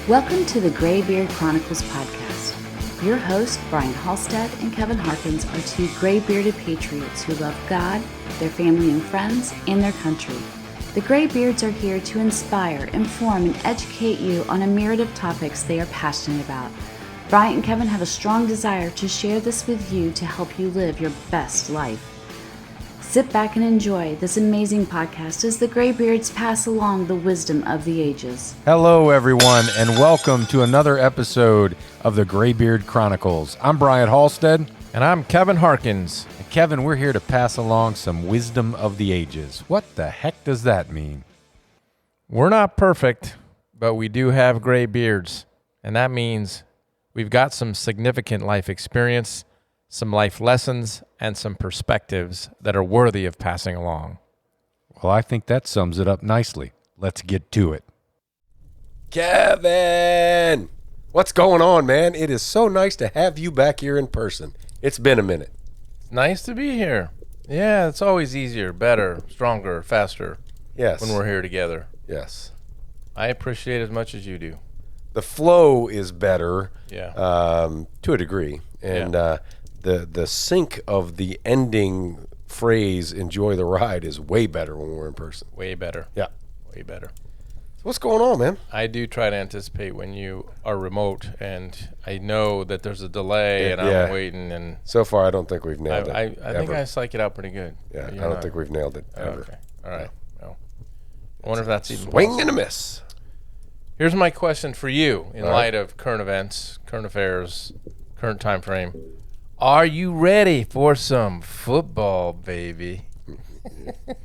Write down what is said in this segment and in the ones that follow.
Welcome to the Graybeard Chronicles podcast. Your hosts, Brian Halstead and Kevin Harkins, are two gray-bearded patriots who love God, their family and friends, and their country. The Graybeards are here to inspire, inform, and educate you on a myriad of topics they are passionate about. Brian and Kevin have a strong desire to share this with you to help you live your best life. Sit back and enjoy this amazing podcast as the Graybeards pass along the wisdom of the ages. Hello, everyone, and welcome to another episode of the Graybeard Chronicles. I'm Brian Halstead. And I'm Kevin Harkins. And Kevin, we're here to pass along some wisdom of the ages. What the heck does that mean? We're not perfect, but we do have gray beards. And that means we've got some significant life experience, some life lessons, and some perspectives that are worthy of passing along. Well, I think that sums it up nicely. Let's get to it. Kevin! What's going on, man? It is so nice to have you back here in person. It's been a minute. It's nice to be here. Yeah, it's always easier, better, stronger, faster. Yes. When we're here together. Yes. I appreciate it as much as you do. The flow is better, Yeah. to a degree. And the sync of the ending phrase, enjoy the ride, is way better when we're in person. Way better. Yeah. Way better. So what's going on, man? I do try to anticipate when you are remote, and I know that there's a delay, and I'm waiting. And so far, I don't think we've nailed it. I think I psych it out pretty good. Yeah, I don't think we've nailed it ever. Okay. All right. Well, I wonder if that's even swing possible. and a miss. Here's my question for you in All light of current events, current affairs, current time frame. Are you ready for some football, baby?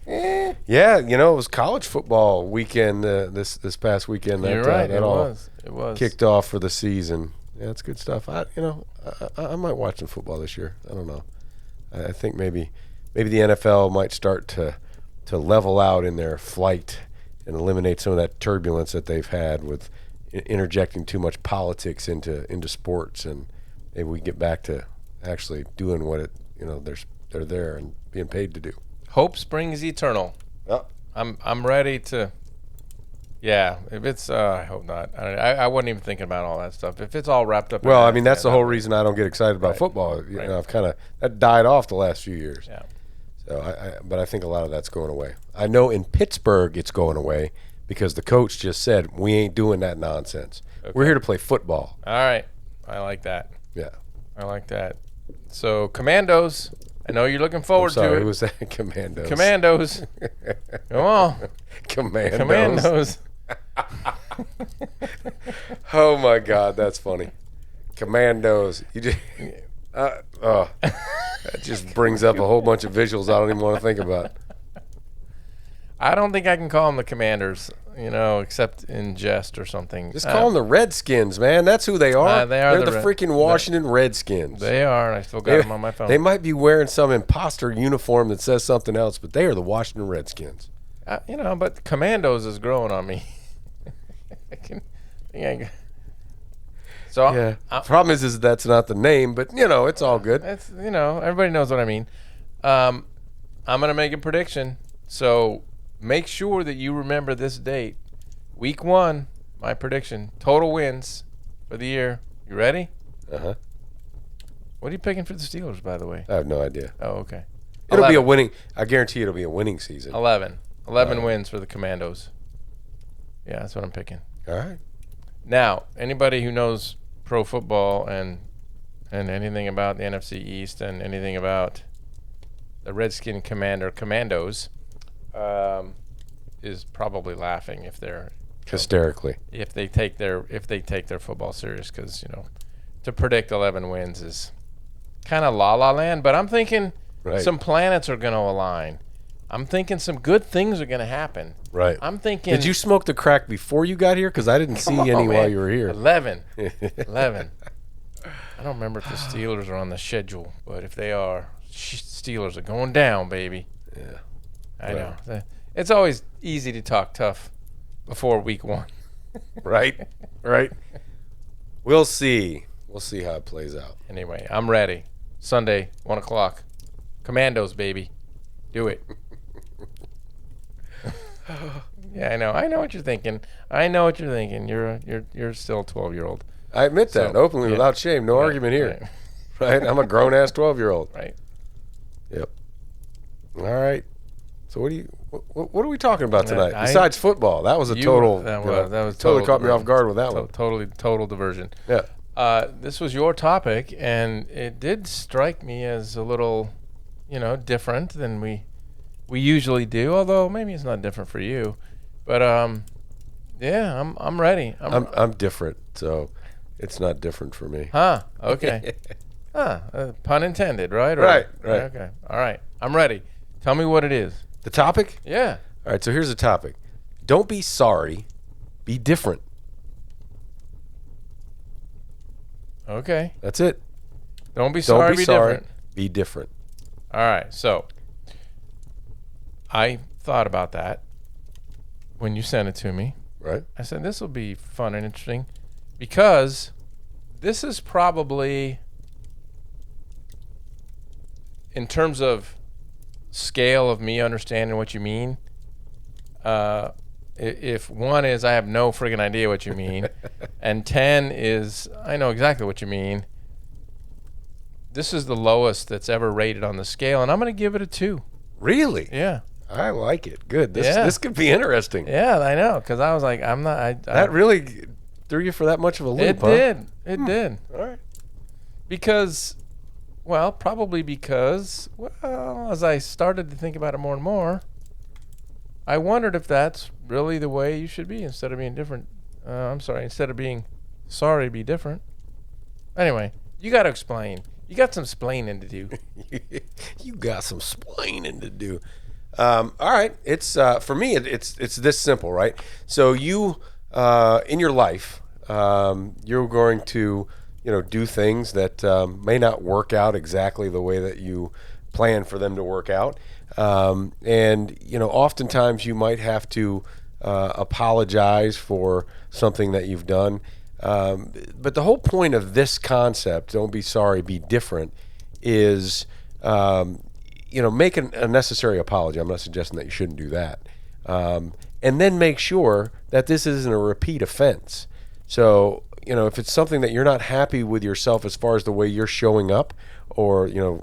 Yeah, you know, it was college football weekend this past weekend. You're right. That It all was. kicked off for the season. Yeah, it's good stuff. I might watch some football this year. I don't know. I think maybe the NFL might start to level out in their flight and eliminate some of that turbulence that they've had with interjecting too much politics into sports, and maybe we get back to actually doing what they're there and being paid to do. Hope springs eternal. Yep. I'm ready to. Yeah, if it's I hope not. I wasn't even thinking about all that stuff. If it's all wrapped up. Well, I mean, that's the whole reason I don't get excited about football. You know, I've kind of that died off the last few years. Yeah. So but I think a lot of that's going away. I know in Pittsburgh it's going away because the coach just said we ain't doing that nonsense. Okay. We're here to play football. All right, I like that. Yeah, I like that. So Commandos, I know you're looking forward to it. Who was that? Commandos. Commandos. Come on. Commandos. Oh my God, that's funny. Commandos. You just that just brings up a whole bunch of visuals I don't even want to think about. I don't think I can call them the Commanders, except in jest or something. Just call them the Redskins, man. That's who they are. They're the freaking Washington Redskins. They are, and I still got them on my phone. They might be wearing some imposter uniform that says something else, but they are the Washington Redskins. But Commandos is growing on me. So problem is that's not the name, but it's all good. It's everybody knows what I mean. I'm gonna make a prediction. So make sure that you remember this date. Week 1, my prediction. Total wins for the year. You ready? Uh-huh. What are you picking for the Steelers, by the way? I have no idea. Oh, okay. It'll be a winning. I guarantee it'll be a winning season. 11 wins for the Commandos. Yeah, that's what I'm picking. All right. Now, anybody who knows pro football and anything about the NFC East and anything about the Redskin Commandos is probably laughing if they're hysterically if they take their football serious, because to predict 11 wins is kind of la land. But I'm thinking some planets are going to align. I'm thinking some good things are going to happen. Right. I'm thinking. Did you smoke the crack before you got here? Because I didn't see any while you were here. 11. I don't remember if the Steelers are on the schedule, but if they are, Steelers are going down, baby. Yeah. I know. It's always easy to talk tough before week 1. Right. We'll see how it plays out. Anyway, I'm ready. Sunday, 1 o'clock. Commandos, baby. Do it. Yeah, I know. I know what you're thinking. I know what you're thinking. You're still a 12-year-old. I admit that openly, without shame. No argument here. Right? I'm a grown-ass 12-year-old. Right. Yep. All right. So what are we talking about tonight? Besides football, that was a total. That was totally caught me off guard with that one. Total diversion. Yeah. This was your topic, and it did strike me as a little, different than we usually do. Although maybe it's not different for you, but yeah, I'm ready. I'm different, so it's not different for me. Huh? Okay. Pun intended, right? Right. Okay. All right. I'm ready. Tell me what it is. The topic? Yeah. All right, so here's the topic. Don't be sorry, be different. Okay. That's it. Don't be sorry, be different. Be different. All right. So I thought about that when you sent it to me. Right. I said, this will be fun and interesting because this is probably, in terms of scale of me understanding what you mean, if 1 is I have no friggin' idea what you mean, and 10 is I know exactly what you mean, this is the lowest that's ever rated on the scale, and I'm going to give it a 2. Really? Yeah. I like it. Good. This could be interesting. Yeah, I know, because I was like, I'm not. That really threw you for that much of a loop, huh? It did. All right. Probably because, as I started to think about it more and more, I wondered if that's really the way you should be instead of being different. Instead of being sorry, be different. Anyway, you got to explain. You got some splaining to do. You got some splaining to do. All right. It's for me. It's this simple, right? So you in your life, you're going to do things that may not work out exactly the way that you plan for them to work out, and oftentimes you might have to apologize for something that you've done. But the whole point of this concept, don't be sorry, be different, is make a necessary apology. I'm not suggesting that you shouldn't do that. And then make sure that this isn't a repeat offense. So, if it's something that you're not happy with yourself as far as the way you're showing up or, your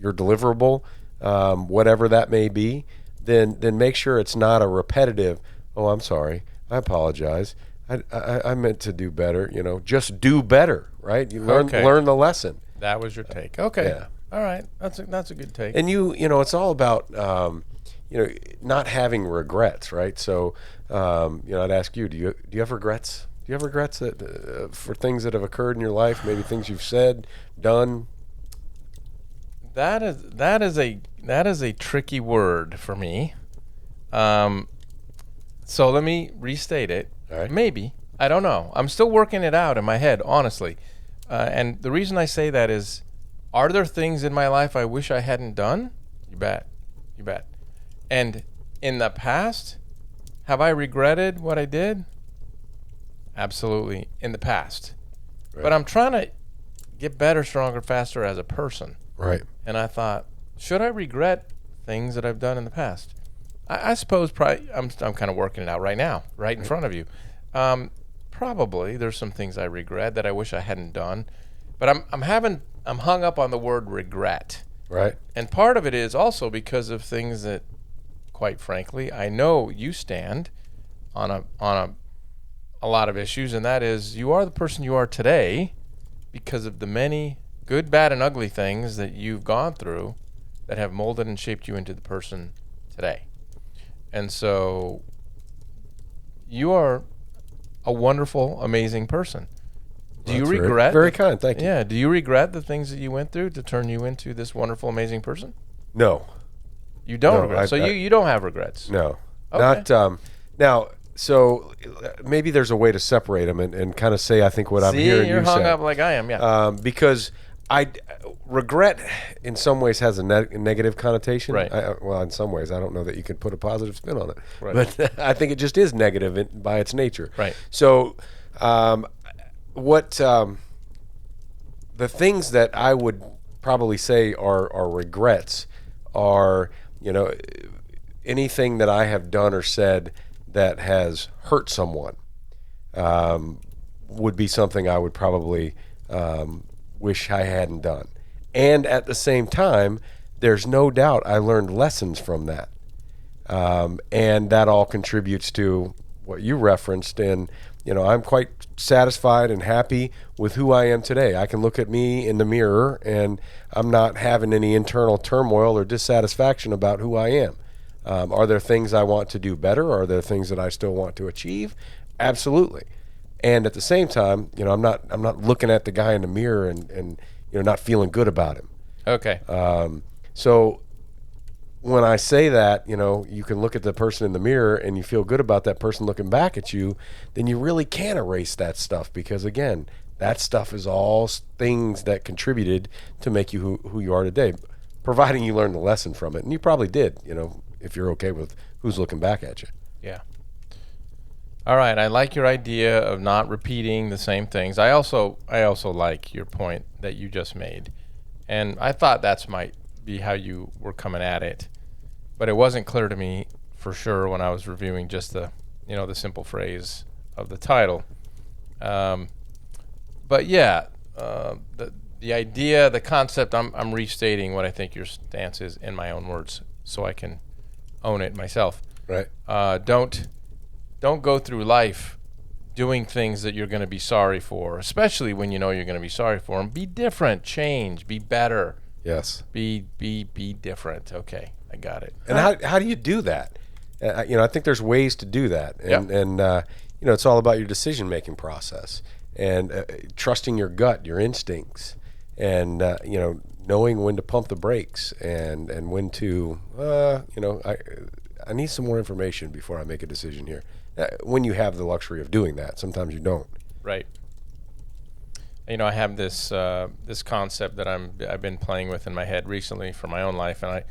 deliverable, whatever that may be, then make sure it's not a repetitive, oh, I'm sorry, I apologize. I meant to do better, just do better, right? You learn the lesson. That was your take. Okay. Yeah. All right. That's a good take. And it's all about, not having regrets, right? So, I'd ask you, do you have regrets? Do you have regrets that for things that have occurred in your life, maybe things you've said, done? That is a tricky word for me. So let me restate it. All right. Maybe. I don't know. I'm still working it out in my head, honestly. And the reason I say that is, are there things in my life I wish I hadn't done? You bet. And in the past, have I regretted what I did? Absolutely, in the past. Right. But I'm trying to get better, stronger, faster as a person. Right. And I thought, should I regret things that I've done in the past? I suppose probably I'm kind of working it out right now, right in front of you. Probably there's some things I regret that I wish I hadn't done, but I'm hung up on the word regret. Right. And part of it is also because of things that, quite frankly, I know you stand on a lot of issues, and that is you are the person you are today because of the many good, bad, and ugly things that you've gone through that have molded and shaped you into the person today. And so you are a wonderful, amazing person. Do you regret? Very kind, thank you. Yeah. Do you regret the things that you went through to turn you into this wonderful, amazing person? No. You don't regret. So you don't have regrets. No. Okay. Not now. So maybe there's a way to separate them and kind of say I think what I'm hearing you say. You're hung up like I am. Yeah. Because regret in some ways has a negative connotation. Right. Well, in some ways, I don't know that you can put a positive spin on it. Right. But I think it just is negative by its nature. Right. So the things that I would probably say are regrets are, anything that I have done or said that has hurt someone would be something I would probably wish I hadn't done. And at the same time, there's no doubt I learned lessons from that. And that all contributes to what you referenced. And, I'm quite satisfied and happy with who I am today. I can look at me in the mirror and I'm not having any internal turmoil or dissatisfaction about who I am. Are there things I want to do better? Are there things that I still want to achieve? Absolutely. And at the same time, I'm not looking at the guy in the mirror and not feeling good about him. Okay. So when I say that, you can look at the person in the mirror and you feel good about that person looking back at you, then you really can't erase that stuff, because again, that stuff is all things that contributed to make you who you are today, providing you learned a lesson from it. And you probably did, if you're okay with who's looking back at you. Yeah. All right. I like your idea of not repeating the same things. I also like your point that you just made. And I thought that's might be how you were coming at it, but it wasn't clear to me for sure when I was reviewing just the simple phrase of the title. But yeah, the idea, the concept, I'm restating what I think your stance is in my own words so I can own it myself. Right. Don't go through life doing things that you're going to be sorry for, especially when you know you're going to be sorry for them. Be different, change, be better. Yes. Be different. Okay, I got it. And how do you do that? I think there's ways to do that. And, Yep. and it's all about your decision-making process and trusting your gut, your instincts, and, knowing when to pump the brakes and when to, I need some more information before I make a decision here. When you have the luxury of doing that. Sometimes you don't. Right. I have this this concept that I've been playing with in my head recently for my own life, and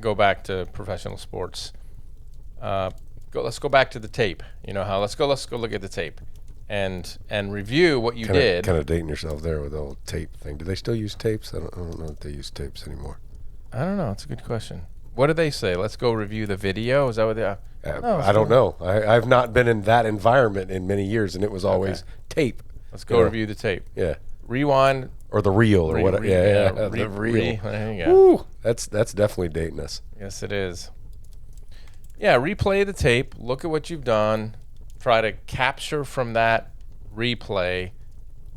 go back to professional sports. Let's go back to the tape. Let's go look at the tape, and review what you did. Kind of dating yourself there with the old tape thing. Do they still use tapes? I don't know if they use tapes anymore. I don't know. It's a good question. What do they say? Let's go review the video. Is that what they? I don't know. I've not been in that environment in many years, and it was always tape. Let's go review the tape. Yeah. Rewind. Or the reel or whatever. Yeah. The reel. There you go. Woo, that's definitely dating us. Yes, it is. Yeah, replay the tape. Look at what you've done. Try to capture from that replay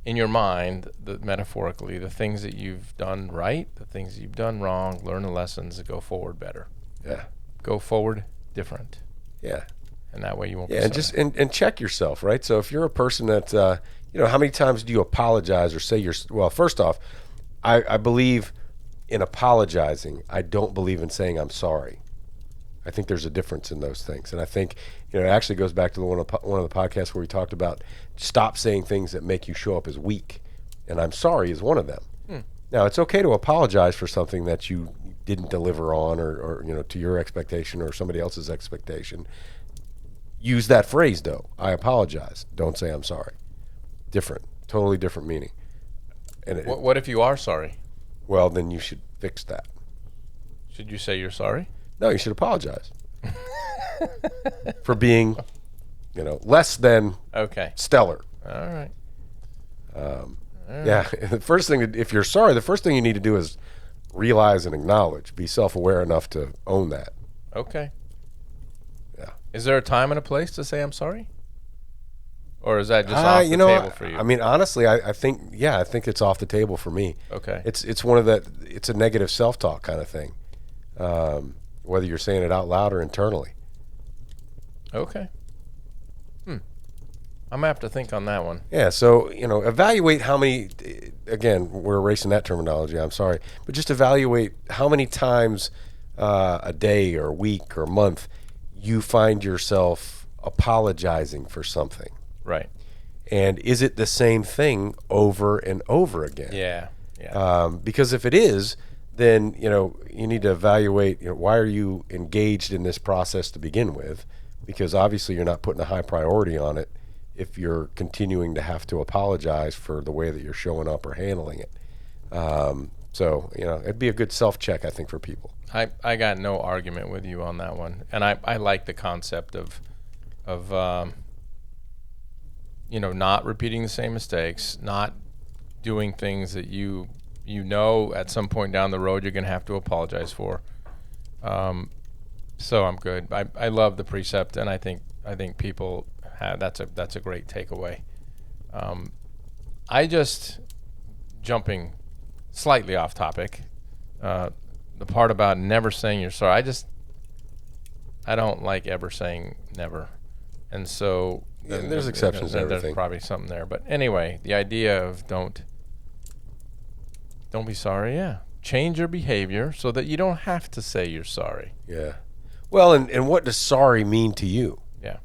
in your mind, metaphorically, the things that you've done right, the things you've done wrong, learn the lessons, and go forward better. Yeah. Go forward different. Yeah. And that way you won't be and sorry. just and check yourself, right? So if you're a person that how many times do you apologize or say well, first off, I believe in apologizing. I don't believe in saying I'm sorry. I think there's a difference in those things. And I think, it actually goes back to one of the podcasts where we talked about stop saying things that make you show up as weak. And I'm sorry is one of them. Now, it's okay to apologize for something that you didn't deliver on or to your expectation or somebody else's expectation. Use that phrase, though. I apologize. Don't say I'm sorry. Different. Totally different meaning. And What if you are sorry? Well, then you should fix that. Should you say you're sorry? No, you should apologize for being, less than stellar. All right. Yeah. The first thing, if you're sorry, the first thing you need to do is realize and acknowledge. Be self-aware enough to own that. Okay. Yeah. Is there a time and a place to say I'm sorry? Or is that just off the table for you? I mean, honestly, I think it's off the table for me. Okay. It's one of it's a negative self-talk kind of thing. Whether you're saying it out loud or internally. Okay. I'm going to have to think on that one. Yeah, so, evaluate how many, again, we're erasing that terminology, I'm sorry, but just evaluate how many times a day or week or month you find yourself apologizing for something. Right. And is it the same thing over and over again? Yeah. Because if it is, then, you need to evaluate, why are you engaged in this process to begin with? Because obviously you're not putting a high priority on it if you're continuing to have to apologize for the way that you're showing up or handling it. So, it'd be a good self-check, I think, for people. I got no argument with you on that one. And I like the concept of not repeating the same mistakes, not doing things that you know at some point down the road you're going to have to apologize for. So I'm good. I love the precept, and I think people have that's a great takeaway. I just jumping slightly off topic. The part about never saying you're sorry. I don't like ever saying never, and so there's exceptions to everything. There's probably something there, but anyway, the idea of don't be sorry. Yeah, change your behavior so that you don't have to say you're sorry. Yeah. Well, and what does sorry mean to you? Yeah.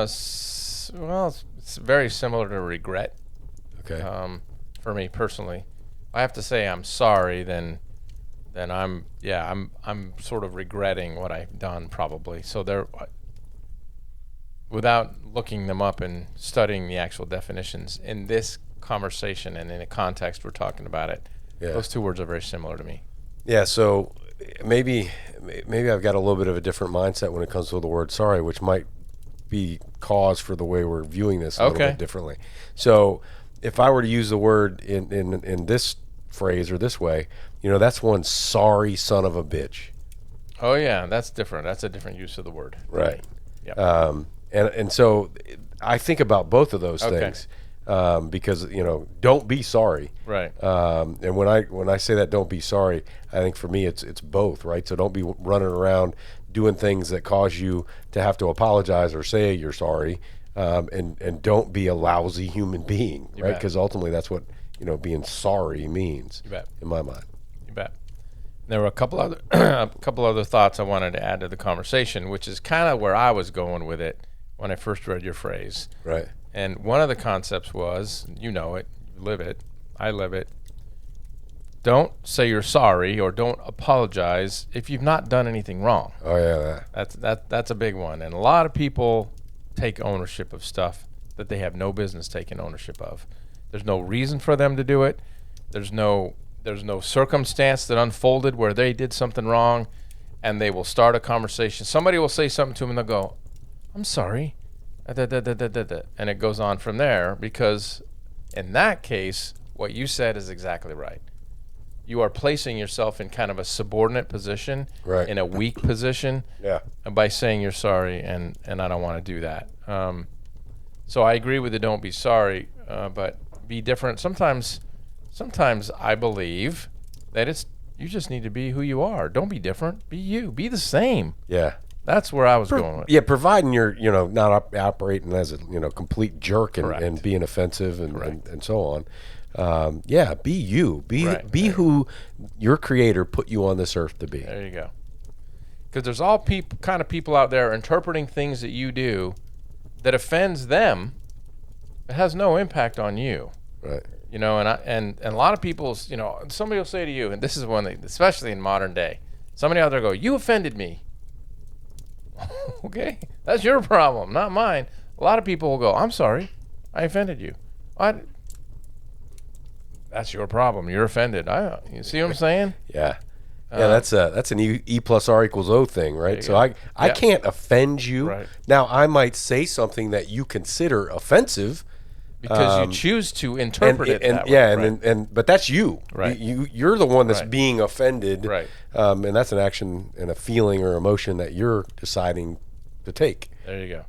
It's very similar to regret. Okay. For me personally, I have to say I'm sorry, then I'm sort of regretting what I've done probably. So without looking them up and studying the actual definitions in this conversation and in a context we're talking about it, those two words are very similar to me. Yeah. So maybe I've got a little bit of a different mindset when it comes to the word sorry, which might be cause for the way we're viewing this a little bit differently. So if I were to use the word in this phrase or this way, that's one sorry son of a bitch. Oh yeah, that's different. That's a different use of the word. Right. Yeah. And so I think about both of those things. Because don't be sorry. Right. And when I say that, don't be sorry, I think for me it's both, right? So don't be running around doing things that cause you to have to apologize or say you're sorry, and don't be a lousy human being, right? Because ultimately that's what being sorry means. You bet. In my mind. You bet. There were a couple other thoughts I wanted to add to the conversation, which is kind of where I was going with it when I first read your phrase. Right. And one of the concepts was, you live it, I live it. Don't say you're sorry or don't apologize if you've not done anything wrong. Oh yeah, that's a big one. And a lot of people take ownership of stuff that they have no business taking ownership of. There's no reason for them to do it. There's no circumstance that unfolded where they did something wrong, and they will start a conversation. Somebody will say something to them and they'll go, "I'm sorry." And it goes on from there, because in that case, what you said is exactly right. You are placing yourself in kind of a subordinate position, right, in a weak position, by saying you're sorry, and I don't want to do that. So I agree with the don't be sorry, but be different. Sometimes I believe that you just need to be who you are. Don't be different. Be you. Be the same. Yeah. That's where I was going with. Yeah, providing you're not operating as a complete jerk and being offensive and so on. Be you. Be who your Creator put you on this earth to be. There you go. Because there's all kind of people out there interpreting things that you do that offends them. It has no impact on you. Right. And a lot of people, somebody will say to you, and this is one thing, especially in modern day, somebody out there go, "You offended me." Okay, that's your problem, not mine. A lot of people will go, "I'm sorry, I offended you." That's your problem. You're offended. You see what I'm saying? Yeah. That's an E plus R equals O thing, right? So I can't offend you. Right. Now I might say something that you consider offensive because you choose to interpret it that way. But that's you. Right. You're the one that's being offended. Right. And that's an action and a feeling or emotion that you're deciding to take. There you go.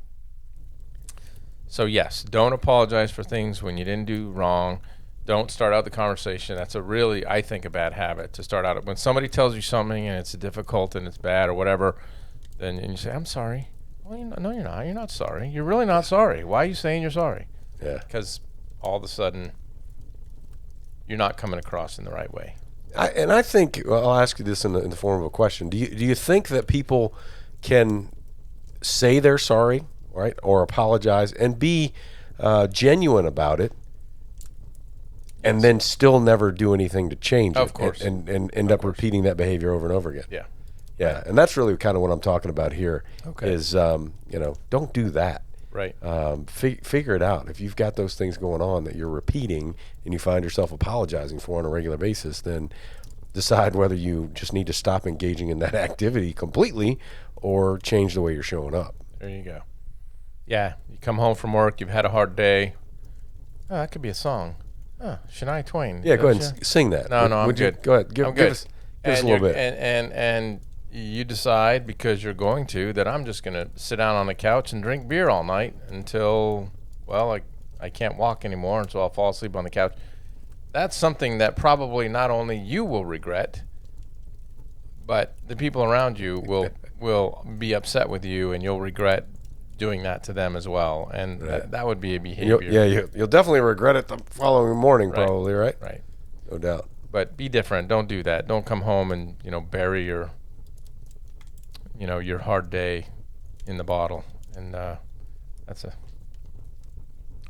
So yes, don't apologize for things when you didn't do wrong. Don't start out the conversation. That's I think, a bad habit to start out. When somebody tells you something and it's difficult and it's bad or whatever, and you say, "I'm sorry." Well, no, you're not. You're not sorry. You're really not sorry. Why are you saying you're sorry? Yeah. Because all of a sudden, you're not coming across in the right way. I think, I'll ask you this in the form of a question. Do you think that people can say they're sorry, right, or apologize and be genuine about it, and then still never do anything to change it? Of course. And end up repeating that behavior over and over again? Yeah. Yeah, and that's really kind of what I'm talking about here. Okay. Is don't do that. Right. Figure it out. If you've got those things going on that you're repeating and you find yourself apologizing for on a regular basis, then decide whether you just need to stop engaging in that activity completely or change the way you're showing up. There you go. Yeah, you come home from work, you've had a hard day. Oh, that could be a song. Shania Twain. Yeah, go ahead and sing that. No, I'm good. Go ahead. Give us a little bit. And you decide, because you're going to, that I'm just going to sit down on the couch and drink beer all night until, well, I can't walk anymore, and so I'll fall asleep on the couch. That's something that probably not only you will regret, but the people around you will be upset with you, and you'll regret doing that to them as well. And Right. that would be a behavior. You'll definitely regret it the following morning, Right. probably, right? Right. No doubt. But be different. Don't do that. Don't come home and, bury your hard day in the bottle. And I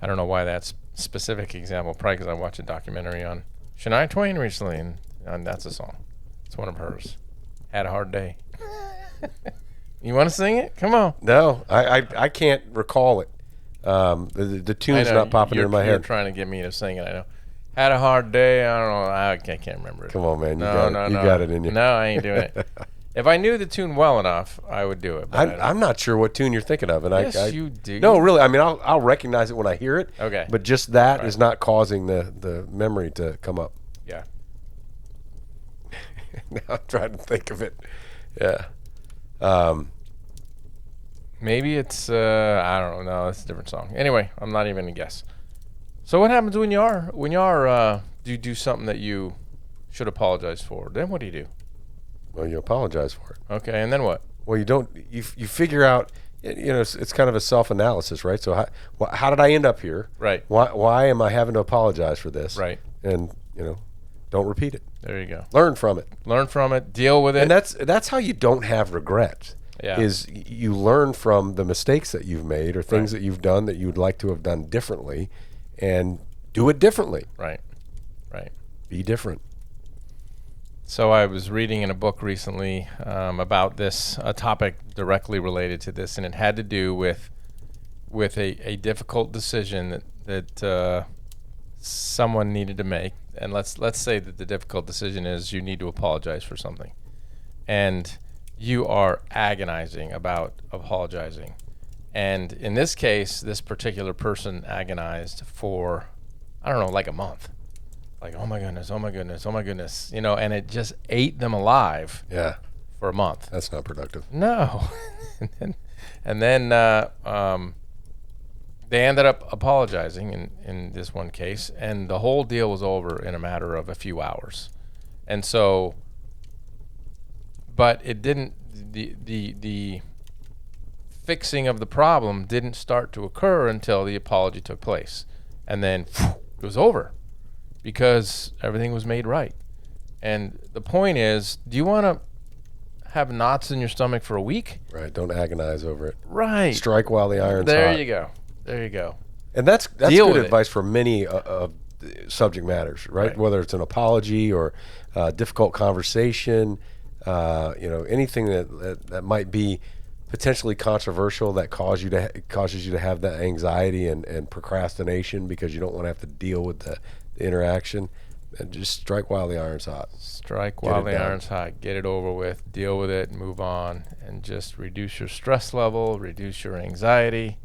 don't know why that's specific example. Probably because I watched a documentary on Shania Twain recently, and that's a song. It's one of hers. Had a hard day. You want to sing it? Come on. No, I can't recall it. The tune's not popping in my You're head. trying to get me to sing it, I know. Had a hard day. I don't know. I can't remember it. Come on, man. You No, got it in you. No, I ain't doing it. If I knew the tune well enough, I would do it. But I'm not sure what tune you're thinking of, and yes, you do. No, really. I mean, I'll recognize it when I hear it. Okay. But just that Right. is not causing the memory to come up. Yeah. Now I'm trying to think of it. Yeah. Maybe it's I don't know. It's a different song. Anyway, I'm not even gonna guess. So what happens when do you do something that you should apologize for? Then what do you do? Well, you apologize for it. Okay, and then what? Well, you don't. You figure out. It's kind of a self-analysis, right? So how did I end up here? Right. Why am I having to apologize for this? Right. And don't repeat it. There you go. Learn from it. Learn from it. Deal with it. And that's how you don't have regret. Yeah. Is you learn from the mistakes that you've made or things Right. that you've done that you would like to have done differently, and do it differently. Right. Be different. So I was reading in a book recently about this, a topic directly related to this, and it had to do with a difficult decision that someone needed to make. And let's say that the difficult decision is you need to apologize for something, and you are agonizing about apologizing. And in this case, this particular person agonized for, I don't know, like a month. Like, oh my goodness, and it just ate them alive Yeah. for a month. That's not productive. No. and then they ended up apologizing in this one case, and the whole deal was over in a matter of a few hours. And so, but it didn't, the fixing of the problem didn't start to occur until the apology took place. And then it was over because everything was made right. And the point is, do you want to have knots in your stomach for a week? Right. Don't agonize over it. Right. Strike while the iron's hot. There you go. And that's Deal good with it. advice for many subject matters, right? Right. Whether it's an apology or difficult conversation, anything that might be potentially controversial that causes you to have that anxiety and procrastination because you don't want to have to deal with the interaction. And just strike while the iron's hot. Strike while the iron's hot. Get it over with. Deal with it. Move on. And just reduce your stress level. Reduce your anxiety.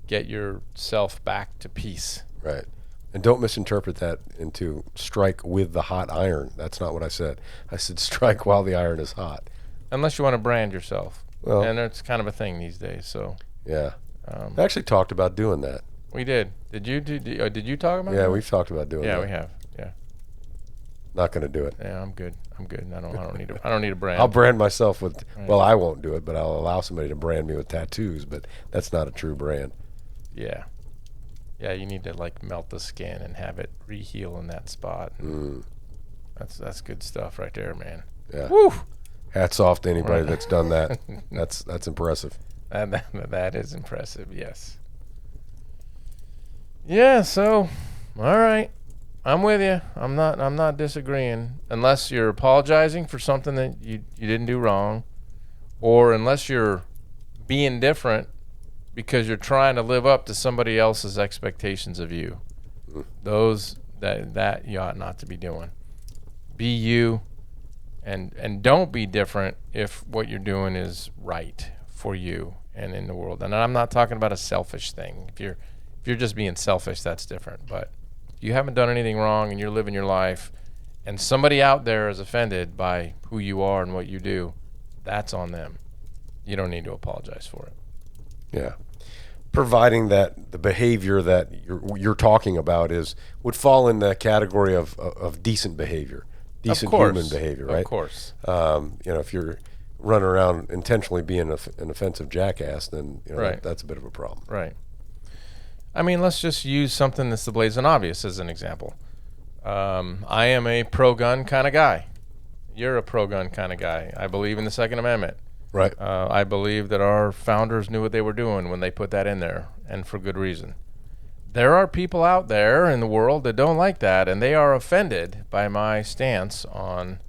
Get yourself back to peace. Right. And don't misinterpret that into strike with the hot iron. That's not what I said. I said strike while the iron is hot. Unless you want to brand yourself. Well, and it's kind of a thing these days. So yeah. I actually talked about doing that. we did. Did you talk about Yeah, that? we've talked about doing that. Yeah, we have. Yeah. Not going to do it. Yeah, I'm good. I don't need a brand. I'll brand myself with, Right. well, I won't do it, but I'll allow somebody to brand me with tattoos, but that's not a true brand. Yeah. Yeah, you need to like melt the skin and have it re-heal in that spot. That's good stuff right there, man. Yeah. Woo! Hats off to anybody Right. that's done that. That's impressive. That is impressive, yes. Yeah, so all right. I'm with you. I'm not disagreeing. Unless you're apologizing for something that you didn't do wrong, or unless you're being different because you're trying to live up to somebody else's expectations of you. Those that you ought not to be doing. Be you, and don't be different if what you're doing is right for you and in the world. And I'm not talking about a selfish thing. If you're just being selfish, that's different. But if you haven't done anything wrong and you're living your life, and somebody out there is offended by who you are and what you do, that's on them. You don't need to apologize for it. Yeah. Providing that the behavior that you're talking about would fall in the category of decent behavior, decent human behavior, right? Of course. If you're running around intentionally being an offensive jackass, then Right. that's a bit of a problem. Right. I mean, let's just use something that's the blazing obvious as an example. I am a pro-gun kind of guy. You're a pro-gun kind of guy. I believe in the Second Amendment. Right. I believe that our founders knew what they were doing when they put that in there, and for good reason. There are people out there in the world that don't like that, and they are offended by my stance on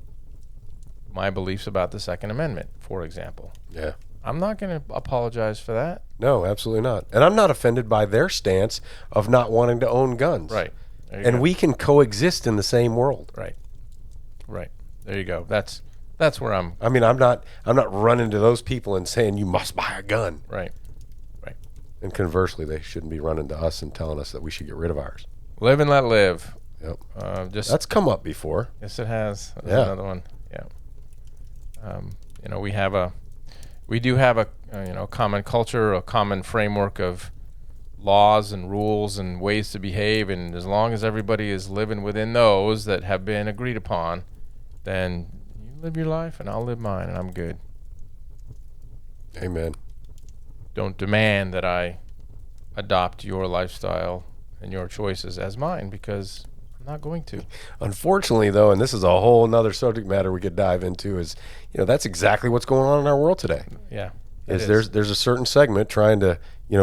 my beliefs about the Second Amendment, for example. Yeah. I'm not going to apologize for that. No, absolutely not. And I'm not offended by their stance of not wanting to own guns. Right. There you And go. we can coexist in the same world. Right. There you go. That's where I'm. I mean, I'm not running to those people and saying you must buy a gun. Right. And conversely, they shouldn't be running to us and telling us that we should get rid of ours. Live and let live. Yep. That's come up before. Yes, it has. That's Yeah. another one. Yeah. We do have a common culture, a common framework of laws and rules and ways to behave, and as long as everybody is living within those that have been agreed upon, then you live your life and I'll live mine, and I'm good. Amen. Don't demand that I adopt your lifestyle and your choices as mine, because I'm not going to. Unfortunately, though, and this is a whole nother subject matter we could dive into, is that's exactly what's going on in our world today. Yeah. There's a certain segment trying to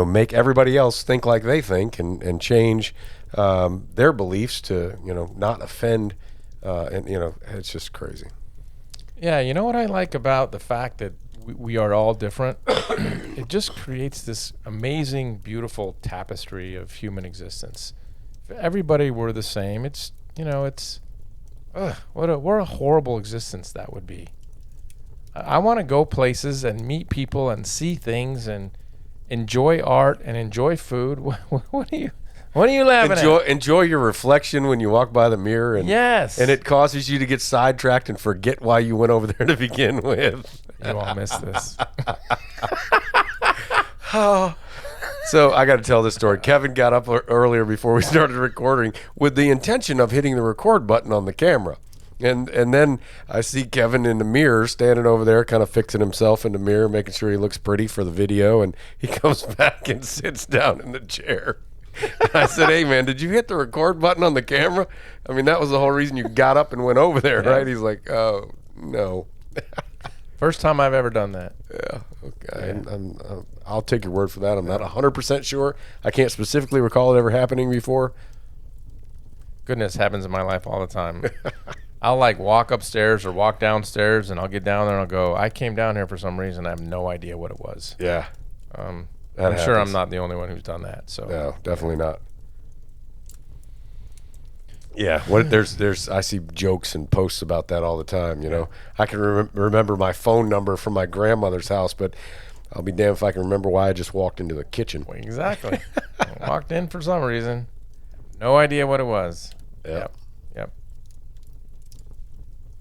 make everybody else think like they think and change their beliefs to not offend, and it's just crazy. Yeah, you know what I like about the fact that we are all different? It just creates this amazing, beautiful tapestry of human existence. If everybody were the same, what a horrible existence that would be. I want to go places and meet people and see things and enjoy art and enjoy food. What are you laughing at? Enjoy your reflection when you walk by the mirror, and Yes. and it causes you to get sidetracked and forget why you went over there to begin with. You all missed this. So I got to tell this story. Kevin got up earlier before we started recording with the intention of hitting the record button on the camera. And then I see Kevin in the mirror standing over there kind of fixing himself in the mirror, making sure he looks pretty for the video. And he comes back and sits down in the chair. And I said, "Hey, man, did you hit the record button on the camera? I mean, that was the whole reason you got up and went over there, right?" He's like, "Oh, no." First time I've ever done that. Yeah, okay. Yeah. I'll take your word for that. I'm not 100% sure. I can't specifically recall it ever happening before. Goodness, happens in my life all the time. I'll walk upstairs or walk downstairs, and I'll get down there and I'll go, I came down here for some reason. I have no idea what it was. Yeah. I'm happens. sure I'm not the only one who's done that. So No, definitely not. Yeah, I see jokes and posts about that all the time. I can remember my phone number from my grandmother's house, but I'll be damned if I can remember why I just walked into the kitchen. Exactly. I walked in for some reason. No idea what it was. Yep.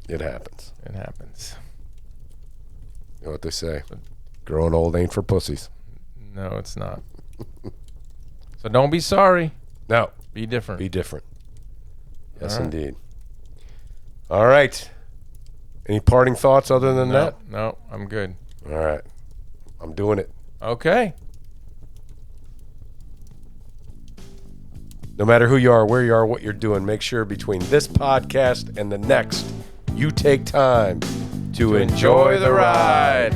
It happens. It happens. You know what they say? Growing old ain't for pussies. No, it's not. So don't be sorry. No. Be different. Be different. Yes, All right. indeed. All right. Any parting thoughts other than that? No, I'm good. All right. I'm doing it. Okay. No matter who you are, where you are, what you're doing, make sure between this podcast and the next, you take time to enjoy the ride.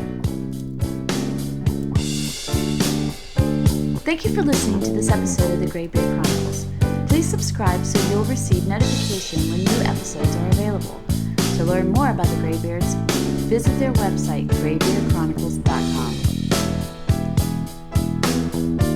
Thank you for listening to this episode of the Graybeard Chronicles. Please subscribe so you'll receive notification when new episodes are available. To learn more about the Graybeards, visit their website, graybeardchronicles.com.